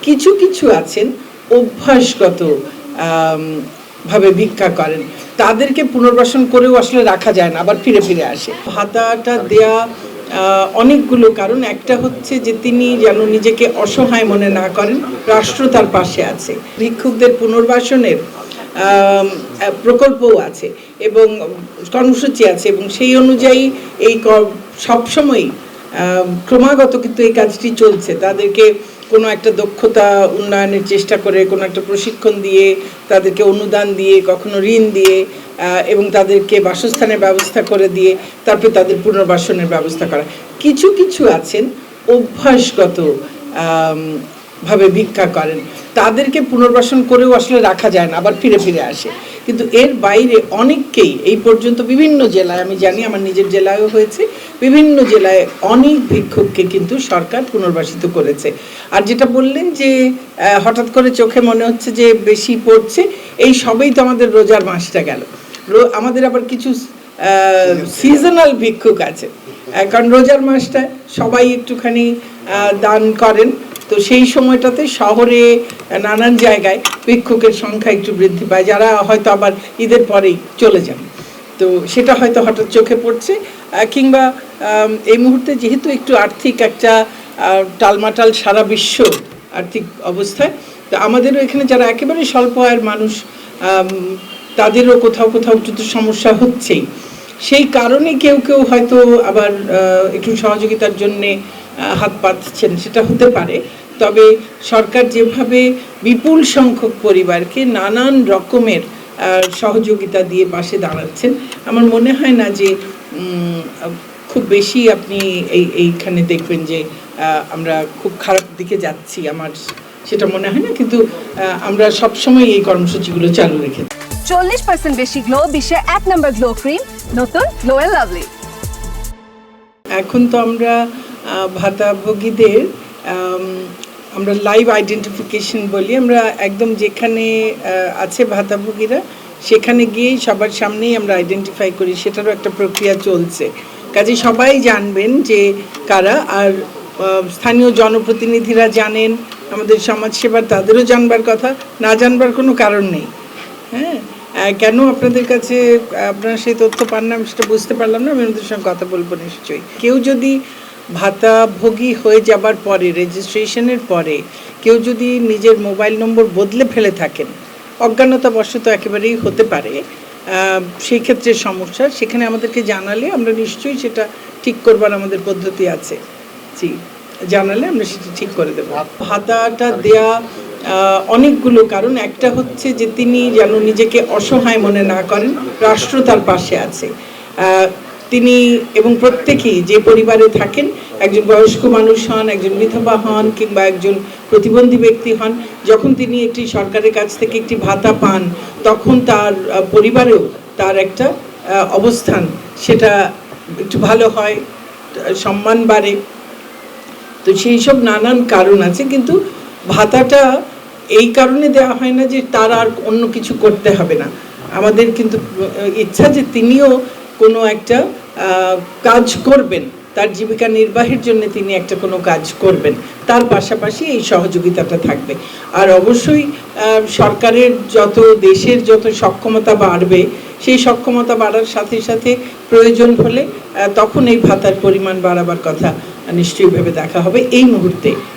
কিছু কিছু আছেন অভ্যাসগত ভাবে ভিক্ষা করেন, তাদেরকে পুনর্বাসন করেও আসলে রাখা যায় না, আবার ফিরে ফিরে আসে। ভাতাটা দেয়া অনেকগুলো কারণ, একটা হচ্ছে যে তিনি যেন নিজেকে অসহায় মনে না করেন, রাষ্ট্র তার পাশে আছে। ভিক্ষুকদের পুনর্বাসনের প্রকল্পও আছে এবং কর্মসূচি আছে এবং সেই অনুযায়ী এই সবসময়ই ক্রমাগত কিন্তু এই কাজটি চলছে। তাদেরকে কোনো একটা দক্ষতা উন্নয়নের চেষ্টা করে, কোনো একটা প্রশিক্ষণ দিয়ে, তাদেরকে অনুদান দিয়ে, কখনো ঋণ দিয়ে এবং তাদেরকে বাসস্থানের ব্যবস্থা করে দিয়ে তারপরে তাদের পুনর্বাসনের ব্যবস্থা করা। কিছু কিছু আছেন অভ্যাসগত ভাবে ভিক্ষা করেন, তাদেরকে পুনর্বাসন করেও আসলে রাখা যায় না, আবার ফিরে ফিরে আসে। কিন্তু এর বাইরে অনেককেই এই পর্যন্ত বিভিন্ন জেলায়, আমি জানি আমার নিজের জেলায়ও হয়েছে, বিভিন্ন জেলায় অনেক ভিক্ষুককে কিন্তু সরকার পুনর্বাসিত করেছে। আর যেটা বললেন যে হঠাৎ করে চোখে মনে হচ্ছে যে বেশি পড়ছে, এই সবেই তো আমাদের রোজার মাসটা গেল। আমাদের আবার কিছু সিজনাল ভিক্ষুক আছে, কারণ রোজার মাসটা সবাই একটুখানি দান করেন, তো সেই সময়টাতে শহরে নানান জায়গায় ভিক্ষুকের সংখ্যা একটু বৃদ্ধি পায়, যারা হয়তো আবার ঈদের পরেই চলে যান। তো সেটা হয়তো হঠাৎ চোখে পড়ছে, কিংবা এই মুহূর্তে যেহেতু একটু আর্থিক একটা টালমাটাল সারা বিশ্ব আর্থিক অবস্থায়, তো আমাদেরও এখানে যারা একেবারে স্বল্প আয়ের মানুষ, তাদেরও কোথাও কোথাও একটু সমস্যা হচ্ছেই। সেই কারণে কেউ কেউ হয়তো আবার একটু সহযোগিতার জন্যে হাত পাতছেন, সেটা হতে পারে। তবে সরকার যেভাবে বিপুল সংখ্যক পরিবারকে নানান রকমের সহযোগিতা দিয়ে পাশে দাঁড়াচ্ছেন, আমার মনে হয় না যে খুব বেশি আপনি এইখানে দেখবেন যে আমরা খুব খারাপ দিকে যাচ্ছি, আমার সেটা মনে হয় না। কিন্তু আমরা সবসময় এই কর্মসূচিগুলো চালু রেখেছি। 40% বেশি গ্লো, বিশ্বের 1 নম্বর গ্লো ক্রিম, নতুন গ্লো এন্ড লাভলি। এখন তো আমরা ভাতাভোগীদের আমরা লাইভ আইডেন্টিফিকেশন বলি, আমরা একদম যেখানে আছে ভাতাভোগীরা সেখানে গিয়েই সবার সামনেই আমরা আইডেন্টিফাই করি, সেটারও একটা প্রক্রিয়া চলছে। কাজে সবাই জানবেন যে কারা, আর স্থানীয় জনপ্রতিনিধিরা জানেন, আমাদের সমাজসেবার তাদেরও জানবার কথা, না জানবার কোনো কারণ নেই। হ্যাঁ, কেন আপনাদের কাছে আপনারা সেই তথ্য পান না সেটা বুঝতে পারলাম না, আমি ওদের সঙ্গে কথা বলবো নিশ্চয়ই। কেউ যদি ভাতাভোগী হয়ে যাবার পরে, রেজিস্ট্রেশনের পরে কেউ যদি নিজের মোবাইল নম্বর বদলে ফেলে থাকেন, অজ্ঞানতাবশত একেবারেই হতে পারে, সেই ক্ষেত্রে সমস্যা, সেখানে আমাদেরকে জানালে আমরা নিশ্চয়ই সেটা ঠিক করবার আমাদের পদ্ধতি আছে। জি, জানালে আমরা সেটা ঠিক করে দেবো। ভাতাটা দেয়া অনেকগুলো কারণ, একটা হচ্ছে যে তিনি যেন নিজেকে অসহায় মনে না করেন, রাষ্ট্র তার পাশে আছে। তিনি এবং প্রত্যেকেই যে পরিবারে থাকেন, একজন বয়স্ক মানুষ হন, একজন বিধবা হন, কিংবা একজন প্রতিবন্ধী ব্যক্তি হন, যখন তিনি একটি সরকারের কাছ থেকে একটি ভাতা পান, তখন তার পরিবারেও তার একটা অবস্থান সেটা একটু ভালো হয়, সম্মান বাড়ে। তো সেই সব নানান কারণ আছে, কিন্তু ভাতাটা এই কারণে দেওয়া হয় না যে তার আর অন্য কিছু করতে হবে না। আমাদের কিন্তু ইচ্ছা যে তিনিও কোনো একটা কাজ করবেন, তার জীবিকা নির্বাহের জন্য তিনি একটা কোনো কাজ করবেন, তার পাশাপাশি এই সহযোগিতাটা থাকবে। আর অবশ্যই সরকারের দেশের যত সক্ষমতা বাড়বে, সেই সক্ষমতা বাড়ার সাথে সাথে প্রয়োজন হলে তখন এই ভাতার পরিমাণ বাড়াবার কথা নিশ্চয়ই ভেবে দেখা হবে। এই মুহূর্তে